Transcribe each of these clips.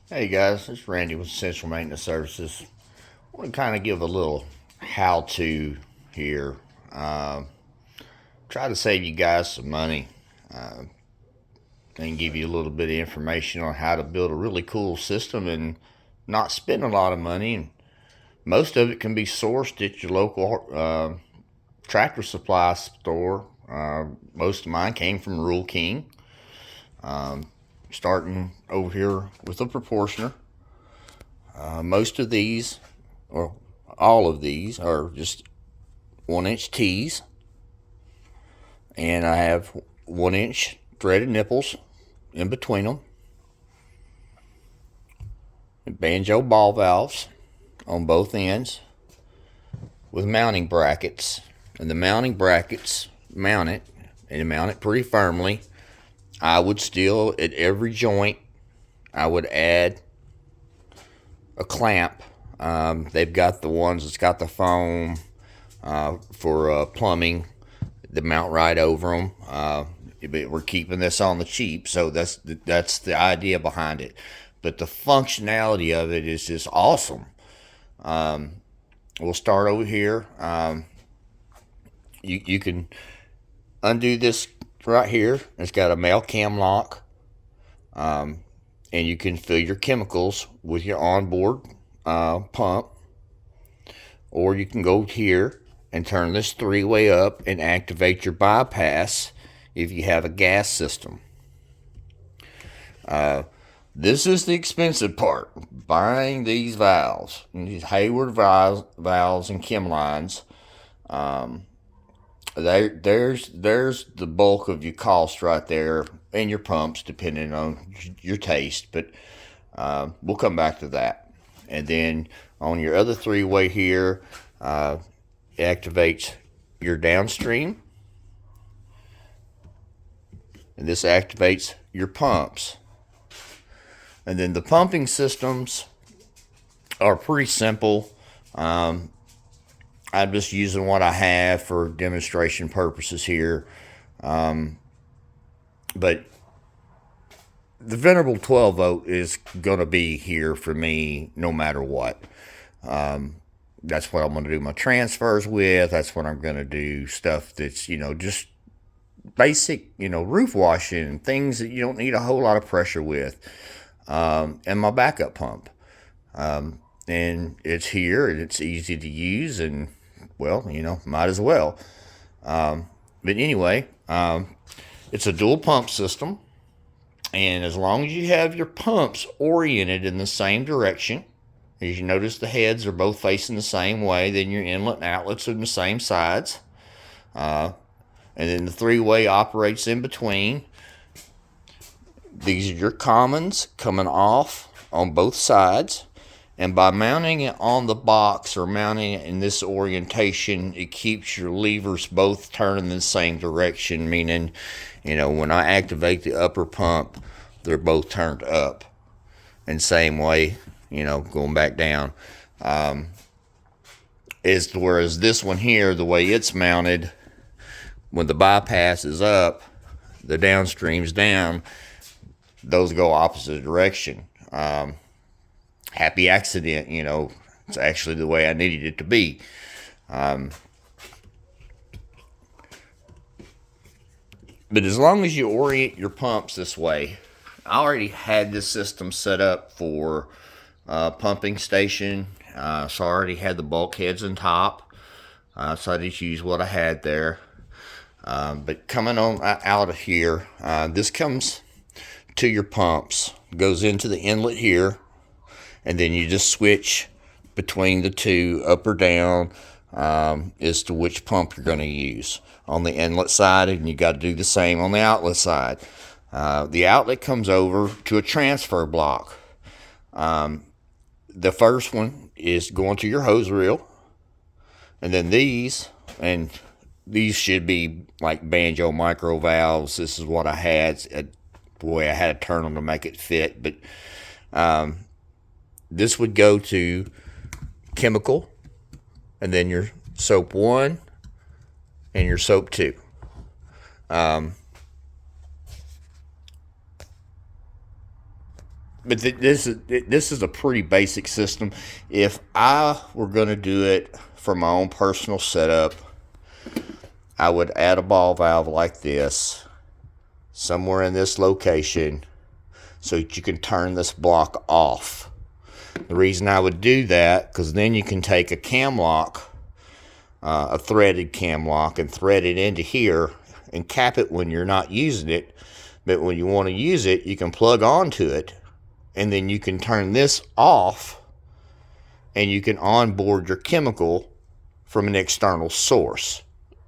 Hey guys, it's Randy with Central Maintenance Services. I want to kind of give a little how-to here. Try to save you guys some money and give you a little bit of information on how to build a really cool system and not spend a lot of money. And most of it can be sourced at your local tractor supply store. Most of mine came from Rural King. Starting over here with a proportioner. Most of these, or all of these, are just 1 inch tees, and I have 1 inch threaded nipples in between them, and banjo ball valves on both ends with mounting brackets. And the mounting brackets mount it, and mount it pretty firmly. I would still, at every joint, I would add a clamp. They've got the ones that's got the foam for plumbing that mount right over them. We're keeping this on the cheap, so that's the idea behind it. But the functionality of it is just awesome. We'll start over here. You can undo this right here. It's got a male cam lock, and you can fill your chemicals with your onboard pump, or you can go here and turn this three-way up and activate your bypass if you have a gas system. This is the expensive part, buying these valves, these Hayward valves and chem lines. There's the bulk of your cost right there, and your pumps, depending on your taste. But we'll come back to that. And then on your other three-way here, it activates your downstream, and this activates your pumps. And then the pumping systems are pretty simple. I'm just using what I have for demonstration purposes here. But the Venerable 12 volt is going to be here for me no matter what. That's what I'm going to do my transfers with. That's what I'm going to do stuff that's, just basic, roof washing, things that you don't need a whole lot of pressure with. And my backup pump. And it's here, and it's easy to use, and, well, might as well. But anyway, it's a dual pump system. And as long as you have your pumps oriented in the same direction, as you notice the heads are both facing the same way, then your inlet and outlets are on the same sides. And then the three-way operates in between. These are your commons coming off on both sides. And by mounting it on the box or mounting it in this orientation, it keeps your levers both turning in the same direction, meaning, when I activate the upper pump, they're both turned up. And same way, going back down. Whereas this one here, the way it's mounted, when the bypass is up, the downstream's down, those go opposite direction. Happy accident, it's actually the way I needed it to be. But as long as you orient your pumps this way, I already had this system set up for pumping station, so I already had the bulkheads on top, so I just used what I had there. But coming on out of here, this comes to your pumps, goes into the inlet here, and then you just switch between the two, up or down, as to which pump you're going to use on the inlet side, and you got to do the same on the outlet side. The outlet comes over to a transfer block. The first one is going to your hose reel, and then these should be like banjo micro valves. This is what I had. Boy, I had to turn them to make it fit, but this would go to chemical, and then your soap 1 and your soap 2. but this is a pretty basic system. If I were going to do it for my own personal setup, I would add a ball valve like this somewhere in this location so that you can turn this block off. The reason I would do that, because then you can take a cam lock, a threaded cam lock, and thread it into here and cap it when you're not using it. But when you want to use it, you can plug onto it, and then you can turn this off, and you can onboard your chemical from an external source.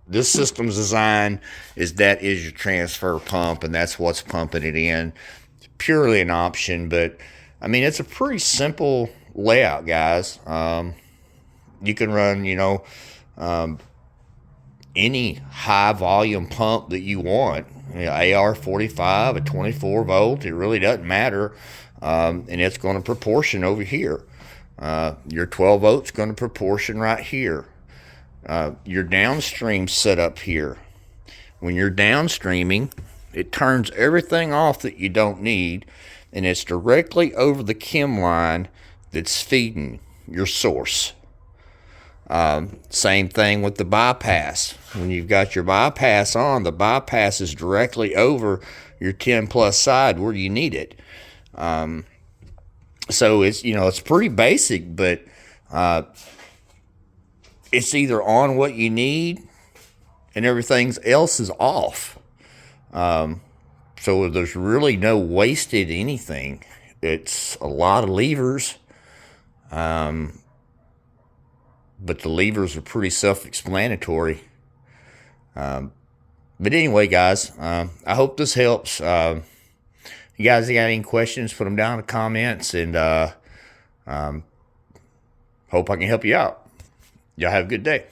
This system's design is that is your transfer pump, and that's what's pumping it in. It's purely an option, but I mean, it's a pretty simple layout, guys. You can run, any high volume pump that you want. AR45, a 24 volt, it really doesn't matter. And it's going to proportion over here. Your 12 volt's going to proportion right here. Your downstream setup here. When you're downstreaming, it turns everything off that you don't need, and it's directly over the chem line that's feeding your source. Same thing with the bypass. When you've got your bypass on, the bypass is directly over your 10 plus side where you need it. So it's pretty basic, but it's either on what you need and everything else is off. So there's really no wasted anything. It's a lot of levers. But the levers are pretty self-explanatory. But anyway, guys, I hope this helps. You guys got any questions, put them down in the comments, and hope I can help you out. Y'all have a good day.